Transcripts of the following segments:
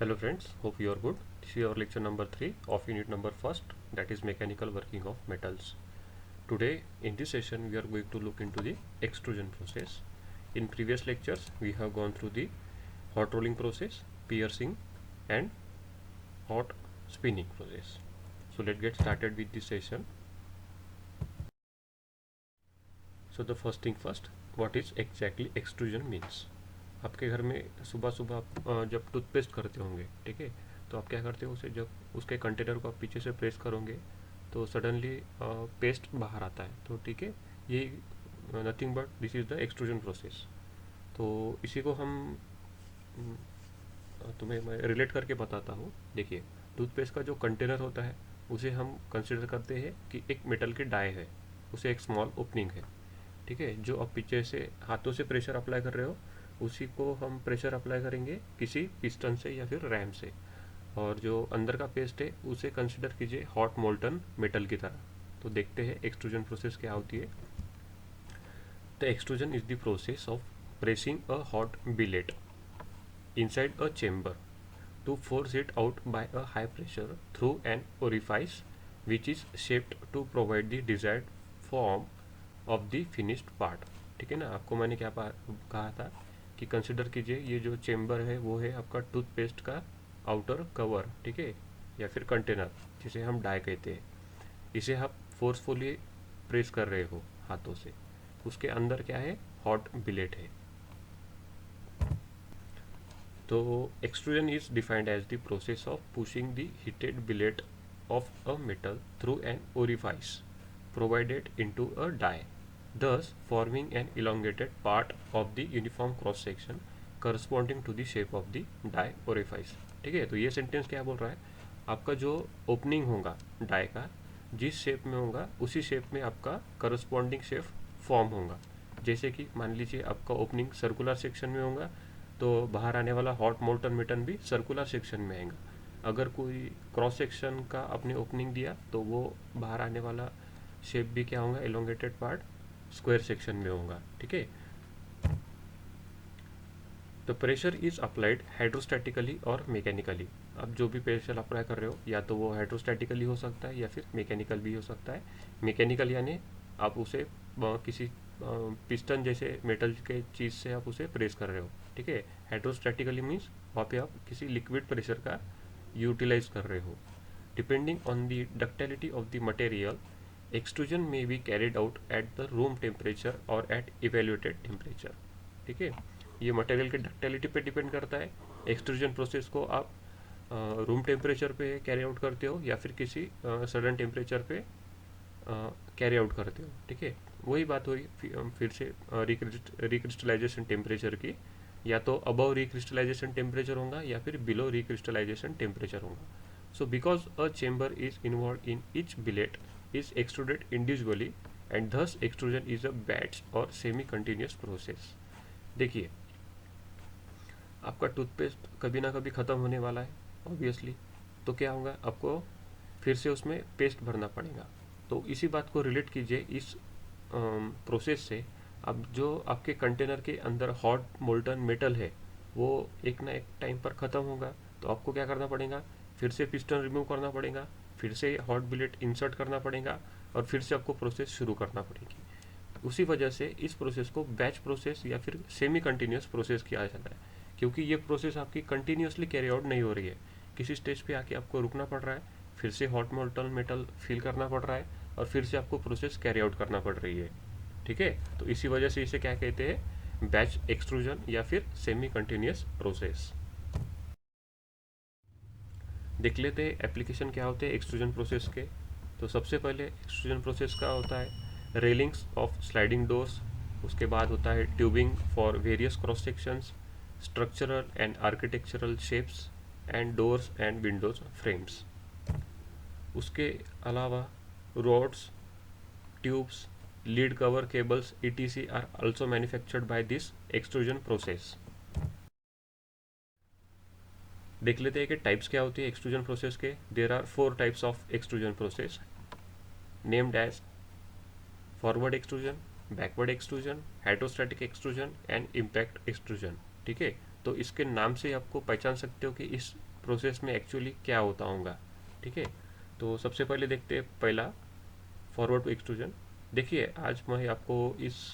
Hello friends, hope you are good. This is our lecture number 3 of unit number 1st, that is mechanical working of metals. Today in this session we are going to look into the extrusion process. In previous lectures we have gone through the hot rolling process, piercing and hot spinning process. So let's get started with this session. So the first thing first, what is exactly extrusion means? आपके घर में सुबह सुबह आप जब toothpaste करते होंगे, ठीक है, तो आप क्या करते हो, उसे जब उसके कंटेनर को आप पीछे से प्रेस करोगे तो सडनली पेस्ट बाहर आता है, तो ठीक है, ये nothing but this is the extrusion process. तो इसी को हम तुम्हें मैं रिलेट करके बताता हूँ. देखिए, टूथपेस्ट का जो कंटेनर होता है उसे हम कंसिडर करते हैं कि एक मेटल के डाई है, उसे एक स्मॉल ओपनिंग है, ठीक है. जो आप पीछे से हाथों से प्रेशर अप्लाई कर रहे हो उसी को हम प्रेशर अप्लाई करेंगे किसी पिस्टन से या फिर रैम से. और जो अंदर का पेस्ट है उसे कंसिडर कीजिए हॉट मोल्टन मेटल की तरह. तो देखते हैं एक्सट्रूजन प्रोसेस क्या होती है. The extrusion is the process of pressing a hot billet inside a chamber to force it out by a high pressure through an orifice which is shaped to provide the desired form of the finished part. ठीक है ना. आपको मैंने क्या कहा था कि consider कीजिए ये जो चेम्बर है वो है आपका टूथपेस्ट का आउटर कवर, ठीक है, या फिर कंटेनर जिसे हम डाई कहते हैं. इसे आप फोर्सफुली प्रेस कर रहे हो हाथों से. उसके अंदर क्या है, हॉट बिलेट है. तो extrusion is defined as the process of pushing the heated billet of a metal through an orifice provided into a die, thus forming an elongated part of the uniform cross section corresponding to the shape of the die orifice. ठीक है. तो ये sentence क्या बोल रहा है, आपका जो ओपनिंग होगा डाई का जिस शेप में होगा उसी शेप में आपका करस्पॉन्डिंग शेप फॉर्म होगा. जैसे कि मान लीजिए आपका ओपनिंग सर्कुलर सेक्शन में होगा तो बाहर आने वाला हॉट मोल्टन मेटल भी सर्कुलर सेक्शन में आएगा. अगर कोई क्रॉस सेक्शन का अपने ओपनिंग दिया तो वो बाहर आने वाला शेप भी क्या होगा, एलोंगेटेड पार्ट स्क्वायर सेक्शन में होगा. ठीक है. तो प्रेशर इज अप्लाइड हाइड्रोस्टैटिकली और मैकेनिकली. अब जो भी प्रेशर अप्लाई कर रहे हो या तो वो हाइड्रोस्टैटिकली हो सकता है या फिर मैकेनिकल भी हो सकता है. मैकेनिकल यानी आप उसे किसी पिस्टन जैसे मेटल के चीज़ से आप उसे प्रेस कर रहे हो. ठीक है. हाइड्रोस्टैटिकली मीन्स वहाँ पे आप किसी लिक्विड प्रेशर का यूटिलाइज कर रहे हो. Depending on the ductility of the material, extrusion में be carried out at the room temperature और एट इवेल्यूटेड टेम्परेचर. ठीक है. ये मटेरियल के डक्टिलिटी पे डिपेंड करता है. एक्सट्रूजन प्रोसेस को आप रूम टेम्परेचर पे कैरी आउट करते हो या फिर किसी सडन टेम्परेचर पे कैरी आउट करते हो. ठीक है. वही बात हुई फिर से रिक्रिस्टलाइजेशन टेम्परेचर की. या तो अबव रिक्रिस्टलाइजेशन टेम्परेचर होगा या फिर बिलो रिक्रिस्टलाइजेशन टेम्परेचर होगा. So because a chamber is involve in each bill rate is extruded individually and thus extrusion is a batch और सेमी कंटिन्यूस प्रोसेस. देखिए, आपका टूथपेस्ट कभी ना कभी ख़त्म होने वाला है ऑब्वियसली. तो क्या होगा, आपको फिर से उसमें पेस्ट भरना पड़ेगा. तो इसी बात को रिलेट कीजिए इस प्रोसेस से. अब जो आपके कंटेनर के अंदर हॉट मोल्टन मेटल है वो एक ना एक टाइम पर ख़त्म होगा. तो आपको क्या करना पड़ेगा, फिर से पिस्टन रिमूव करना पड़ेगा, फिर से हॉट बिलेट इंसर्ट करना पड़ेगा और फिर से आपको प्रोसेस शुरू करना पड़ेगी. उसी वजह से इस प्रोसेस को बैच प्रोसेस या फिर सेमी कंटिन्यूस प्रोसेस किया जाता है. क्योंकि ये प्रोसेस आपकी कंटिन्यूसली कैरी आउट नहीं हो रही है. किसी स्टेज पे आके आपको रुकना पड़ रहा है, फिर से हॉट मोल्टन मेटल फील करना पड़ रहा है और फिर से आपको प्रोसेस कैरी आउट करना पड़ रही है. ठीक है. तो इसी वजह से इसे क्या कहते हैं, बैच एक्सट्रूजन या फिर सेमी कंटिन्यूस प्रोसेस. देख लेते हैं एप्लीकेशन क्या होते हैं एक्सट्रूजन प्रोसेस के. तो सबसे पहले एक्सट्रूजन प्रोसेस का होता है रेलिंग्स ऑफ स्लाइडिंग डोर्स. उसके बाद होता है tubing for various cross sections, structural and architectural shapes and doors and windows frames. उसके अलावा rods, tubes, lead cover cables etc are also manufactured by this extrusion process. देख लेते हैं कि टाइप्स क्या होती है एक्सट्रूजन प्रोसेस के. There are 4 types of extrusion process named as forward extrusion, backward extrusion, hydrostatic extrusion and impact extrusion. ठीक है. तो इसके नाम से आपको पहचान सकते हो कि इस प्रोसेस में एक्चुअली क्या होता होगा। ठीक है, तो सबसे पहले देखते हैं पहला फॉरवर्ड टू एक्सट्रूजन। देखिए आज मैं आपको इस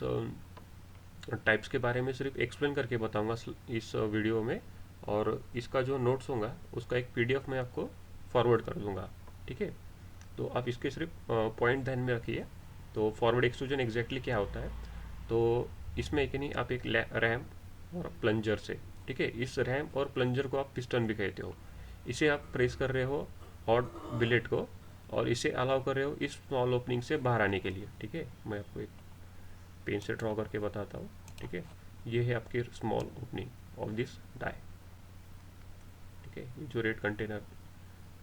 टाइप्स के बारे में सिर्फ एक्सप्लेन करके बताऊंगा इस वीडियो में, और इसका जो नोट्स होगा उसका एक पीडीएफ मैं आपको फॉरवर्ड कर दूंगा। ठीक है, तो आप इसके सिर्फ पॉइंट ध्यान में रखिए। तो फॉरवर्ड एक्सट्रूजन एग्जैक्टली क्या होता है, तो इसमें कि नहीं आप एक रैम और प्लंजर से, ठीक है, इस रैम और प्लंजर को आप पिस्टन भी कहते हो, इसे आप प्रेस कर रहे हो हॉट बिलेट को, और इसे अलाउ कर रहे हो इस स्मॉल ओपनिंग से बाहर आने के लिए। ठीक है, मैं आपको एक पेन से ड्रॉ करके बताता हूँ। ठीक है, ये है आपकी small opening of this die. ठीक है, ये जो रेड कंटेनर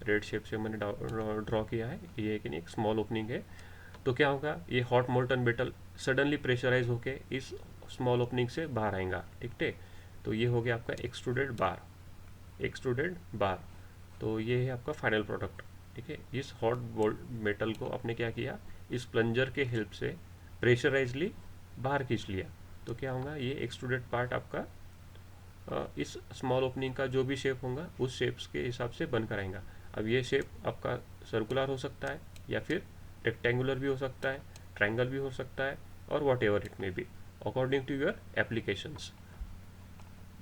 रेड शेप से मैंने ड्रॉ किया है, ये एक नहीं एक स्मॉल ओपनिंग है। तो क्या होगा, ये hot molten metal suddenly pressurise होके इस स्मॉल ओपनिंग से बाहर आएगा। ठीक है, तो ये हो गया आपका एक्सट्रूडेड बार, एक्सट्रूडेड बार। तो ये है आपका फाइनल प्रोडक्ट। ठीक है, इस हॉट मेटल को आपने क्या किया, इस प्लंजर के हेल्प से प्रेशराइजली बाहर खींच लिया। तो क्या होगा, ये एक्सट्रूडेड पार्ट आपका इस स्मॉल ओपनिंग का जो भी शेप होगा उस शेप्स के हिसाब से बनकर आएगा। अब ये शेप आपका सर्कुलर हो सकता है, या फिर रेक्टेंगुलर भी हो सकता है, ट्रायंगल भी हो सकता है, और whatever it may be according to your applications.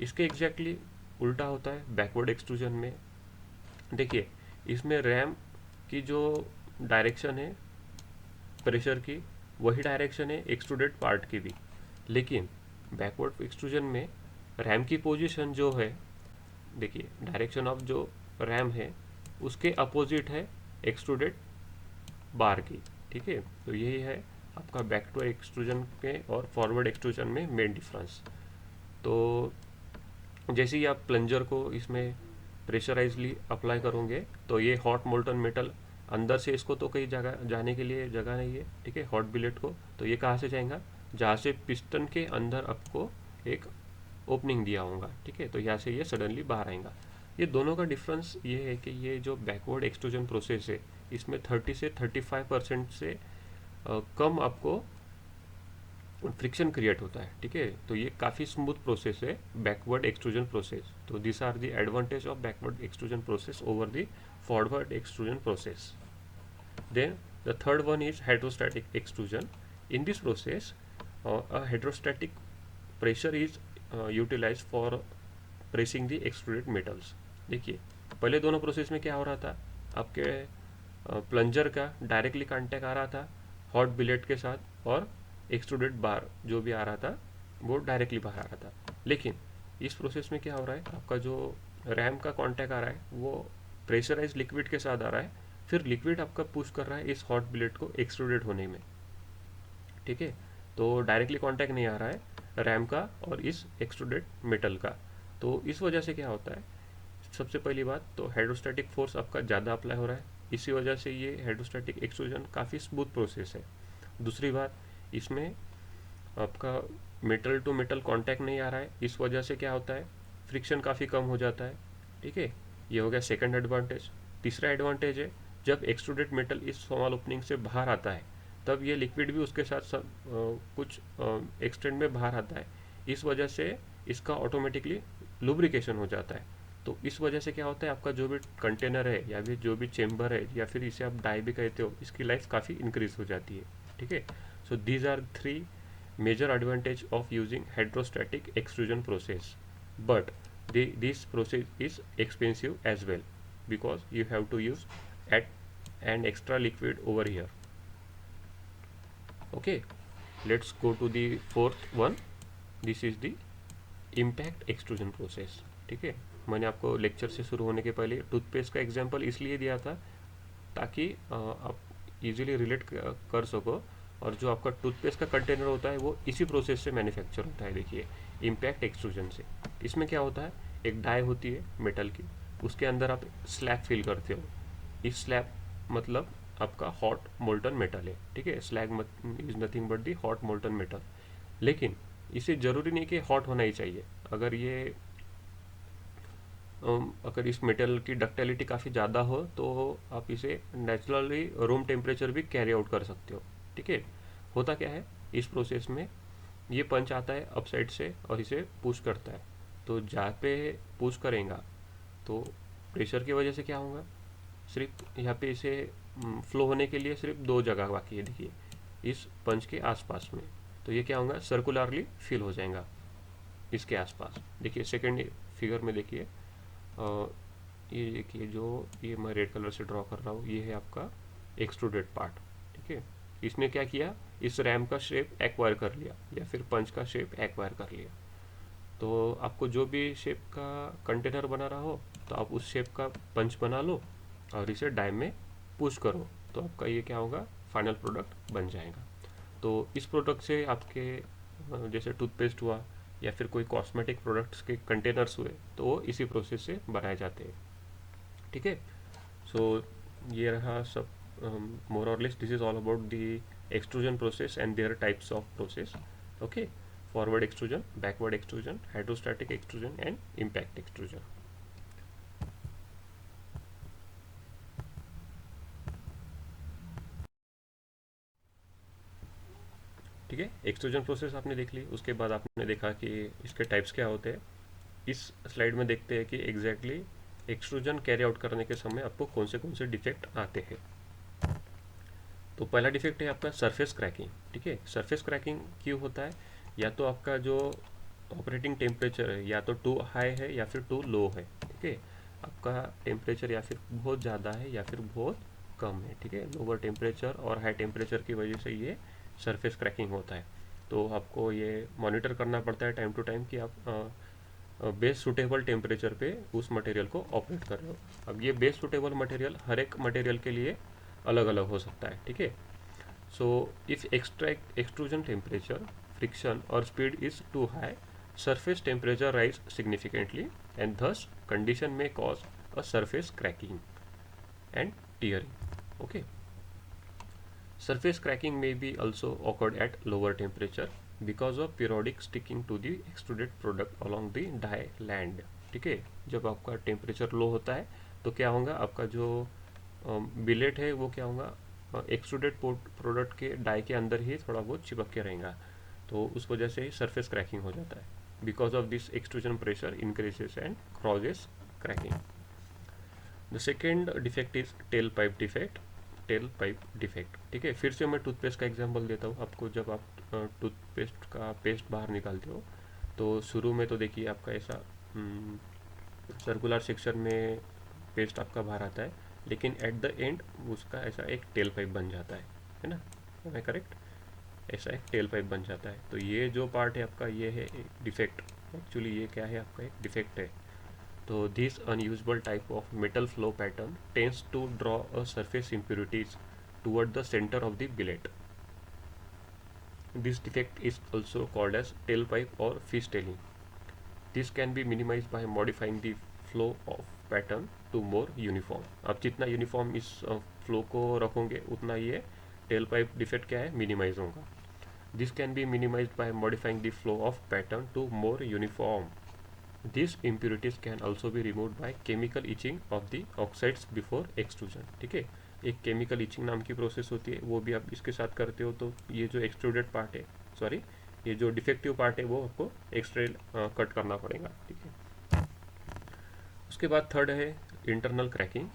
इसके एग्जैक्टली उल्टा होता है बैकवर्ड एक्सट्रूजन में। देखिए इसमें रैम की जो डायरेक्शन है प्रेशर की, वही डायरेक्शन है एक्सट्रूडेड पार्ट की भी, लेकिन बैकवर्ड एक्सट्रूजन में रैम की पोजीशन जो है, देखिए डायरेक्शन ऑफ जो रैम है उसके अपोजिट है एक्सट्रूडेड बार की। ठीक है, तो यही है आपका बैक टू एक्सट्रूजन के और फॉरवर्ड एक्सट्रूजन में मेन डिफरेंस। तो जैसे ही आप प्लंजर को इसमें प्रेशराइजली अप्लाई करोगे तो ये हॉट मोल्टन मेटल अंदर से, इसको तो कहीं जगह जाने के लिए जगह नहीं है। ठीक है, हॉट बिलेट को तो ये कहाँ से जाएगा, जहाँ से पिस्टन के अंदर आपको एक ओपनिंग दिया होगा। ठीक है, तो यहाँ से ये सडनली बाहर आएगा। ये दोनों का डिफरेंस ये है कि ये जो बैकवर्ड एक्सट्रूजन प्रोसेस है इसमें 30 से 35% से कम आपको फ्रिक्शन क्रिएट होता है। ठीक है, तो ये काफ़ी स्मूथ प्रोसेस है बैकवर्ड एक्सट्रूजन प्रोसेस। तो this are the advantage of backward extrusion process over the forward extrusion process. Then the third one is hydrostatic extrusion. In this process, a hydrostatic pressure is utilized for pressing the extruded metals. देखिए पहले दोनों process में क्या हो रहा था, आपके plunger का डायरेक्टली कांटेक्ट आ रहा था हॉट बिलेट के साथ, और एक्सट्रूडेड बार जो भी आ रहा था वो डायरेक्टली बाहर आ रहा था। लेकिन इस प्रोसेस में क्या हो रहा है, आपका जो रैम का कांटेक्ट आ रहा है वो प्रेशराइज लिक्विड के साथ आ रहा है, फिर लिक्विड आपका पुश कर रहा है इस हॉट बिलेट को एक्सट्रूडेड होने में। ठीक है, तो डायरेक्टली कांटेक्ट नहीं आ रहा है रैम का और इस एक्सट्रूडेड मेटल का। तो इस वजह से क्या होता है, सबसे पहली बात तो हाइड्रोस्टैटिक फोर्स आपका ज़्यादा अप्लाई हो रहा है, इसी वजह से ये हाइड्रोस्टैटिक एक्सट्रूजन काफ़ी स्मूथ प्रोसेस है। दूसरी बात, इसमें आपका मेटल टू मेटल कांटेक्ट नहीं आ रहा है, इस वजह से क्या होता है, फ्रिक्शन काफ़ी कम हो जाता है। ठीक है, ये हो गया सेकंड एडवांटेज। तीसरा एडवांटेज है, जब एक्सट्रूडेड मेटल इस स्मॉल ओपनिंग से बाहर आता है तब ये लिक्विड भी उसके साथ कुछ एक्सटेंड में बाहर आता है, इस वजह से इसका ऑटोमेटिकली लुब्रिकेशन हो जाता है। तो इस वजह से क्या होता है, आपका जो भी कंटेनर है या फिर जो भी चेम्बर है या फिर इसे आप डाई भी कहते हो, इसकी लाइफ काफ़ी इंक्रीज हो जाती है। ठीक है, so these are 3 major advantage of using hydrostatic extrusion process, but this process is expensive as well because you have to use add an extra liquid over here. Okay, let's go to the fourth one. This is the impact extrusion process. ठीक है, मैंने आपको lecture से शुरू होने के पहले toothpaste का एग्जांपल इसलिए दिया था ताकि आप इजीली रिलेट कर सको, और जो आपका टूथपेस्ट का कंटेनर होता है वो इसी प्रोसेस से मैन्युफैक्चर होता है। देखिए इम्पैक्ट एक्सट्रूजन से, इसमें क्या होता है, एक डाई होती है मेटल की, उसके अंदर आप स्लैब फिल करते हो। इस स्लैब मतलब आपका हॉट मोल्टन मेटल है। ठीक है, slag is nothing but the hot molten metal. लेकिन इसे ज़रूरी नहीं कि हॉट होना ही चाहिए, अगर इस मेटल की डक्टिलिटी काफ़ी ज़्यादा हो तो आप इसे नेचुरली रूम टेम्परेचर भी कैरी आउट कर सकते हो। ठीक है, होता क्या है इस प्रोसेस में, ये पंच आता है अप साइड से और इसे पुश करता है, तो जहाँ पे पुश करेगा तो प्रेशर की वजह से क्या होगा, सिर्फ यहाँ पे इसे फ्लो होने के लिए सिर्फ दो जगह बाकी है, देखिए इस पंच के आसपास में, तो ये क्या होगा, सर्कुलरली फिल हो जाएगा इसके आसपास। देखिए सेकेंड फिगर में देखिए, ये देखिए जो ये मैं रेड कलर से ड्रॉ कर रहा हूँ, ये है आपका एक्सट्रूडेड पार्ट। ठीक है, इसने क्या किया, इस रैम का शेप एक्वायर कर लिया या फिर पंच का शेप एक्वायर कर लिया। तो आपको जो भी शेप का कंटेनर बना रहा हो, तो आप उस शेप का पंच बना लो और इसे डाई में पुश करो, तो आपका ये क्या होगा, फाइनल प्रोडक्ट बन जाएगा। तो इस प्रोडक्ट से आपके जैसे टूथपेस्ट हुआ या फिर कोई कॉस्मेटिक प्रोडक्ट्स के कंटेनर्स हुए, तो वो इसी प्रोसेस से बनाए जाते हैं। ठीक है, सो ये रहा सब, मोर और less this is all about the extrusion process and there types of process. Okay, forward extrusion, backward extrusion, hydrostatic extrusion and impact extrusion. ठीक है, एक्सट्रूजन प्रोसेस आपने देख ली, उसके बाद आपने देखा कि इसके टाइप्स क्या होते हैं। इस स्लाइड में देखते हैं कि एग्जैक्टली एक्सट्रूजन कैरी आउट करने के समय आपको कौन से डिफेक्ट आते हैं। तो पहला डिफेक्ट है आपका सरफेस क्रैकिंग। ठीक है, सरफेस क्रैकिंग क्यों होता है, या तो आपका जो ऑपरेटिंग टेम्परेचर है या तो टू हाई है या फिर टू लो है। ठीक है, आपका टेम्परेचर या फिर बहुत ज़्यादा है या फिर बहुत कम है। ठीक है, लोअर टेम्परेचर और हाई टेम्परेचर की वजह से ये सरफेस क्रैकिंग होता है। तो आपको ये मॉनिटर करना पड़ता है टाइम टू टाइम कि आप बेस सुटेबल टेम्परेचर पे उस मटेरियल को ऑपरेट कर रहे हो। अब ये बेस सुटेबल मटेरियल हर एक मटेरियल के लिए अलग अलग हो सकता है। ठीक है, so if extrusion temperature, friction or speed is too high, surface temperature rise significantly and thus condition may cause a surface cracking and tearing. Okay, surface cracking may be also occurred at lower temperature because of periodic sticking to the extruded product along the die land. ठीक है, जब आपका temperature low होता है तो क्या होगा, आपका जो बिलेट है वो क्या होगा, एक्सट्रूडेड प्रोडक्ट के डाई के अंदर ही थोड़ा बहुत चिपक के रहेगा, तो उस वजह से ही सरफेस क्रैकिंग हो जाता है। Because of this extrusion pressure increases and causes cracking. The second defect is tail pipe defect. Tail pipe defect, ठीक है, फिर से मैं टूथपेस्ट का एग्जांपल देता हूँ आपको। जब आप टूथपेस्ट का पेस्ट बाहर निकालते हो, तो शुरू में तो देखिए आपका ऐसा सर्कुलर सेक्शन में पेस्ट आपका बाहर आता है, लेकिन एट द एंड उसका ऐसा एक टेल पाइप बन जाता है ना, है करेक्ट, ऐसा एक टेल पाइप बन जाता है। तो ये जो पार्ट है आपका, ये है डिफेक्ट। एक्चुअली ये क्या है, आपका एक डिफेक्ट है। तो this unusual type of metal flow pattern tends to draw a surface impurities toward the center of the billet. This defect is also called as tailpipe or fishtailing. This can be minimized by modifying the flow of pattern to more uniform. आप जितना uniform इस flow को रखोगे उतना ये tell pipe defect क्या है, minimise होगा। This can be minimised by modifying the flow of pattern to more uniform. These impurities can also be removed by chemical etching of the oxides before extrusion. ठीक है, एक chemical etching नाम की process होती है, वो भी आप इसके साथ करते हो। तो ये जो एक्सट्रूडेड पार्ट है, सॉरी ये जो डिफेक्टिव पार्ट है, वो आपको एक्सट्रा कट करना पड़ेगा। ठीक है, उसके बाद थर्ड है internal cracking.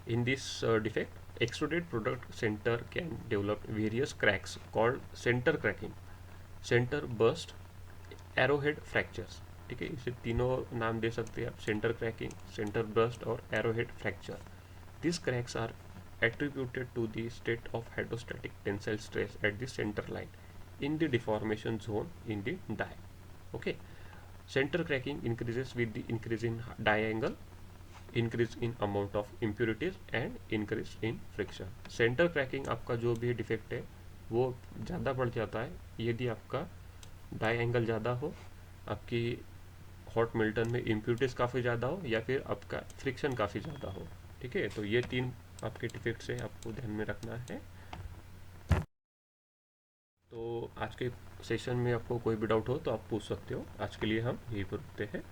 In this defect extruded product centre can develop various cracks called centre cracking, centre burst, arrowhead fractures. ठीक है, इसे तीनों नाम दे सकते हैं आप, सेंटर क्रैकिंग, सेंटर बर्स्ट और arrowhead fracture. This cracks are attributed to the state of hydrostatic tensile stress at the center line in the deformation zone in the die. Okay, center cracking increases with the increase in die angle, increase in amount of impurities and increase in friction. center cracking आपका जो भी defect है वो ज़्यादा बढ़ जाता है यदि आपका डाई एंगल ज़्यादा हो, आपकी हॉट मिल्टन में इम्प्यूरिटीज़ काफ़ी ज़्यादा हो, या फिर आपका फ्रिक्शन काफ़ी ज़्यादा हो। ठीक है, तो ये तीन आपके डिफेक्ट्स है, आपको ध्यान में रखना है। तो आज के सेशन में आपको कोई भी डाउट हो तो आप पूछ सकते हो। आज के लिए हम यहीं पर रुकते हैं।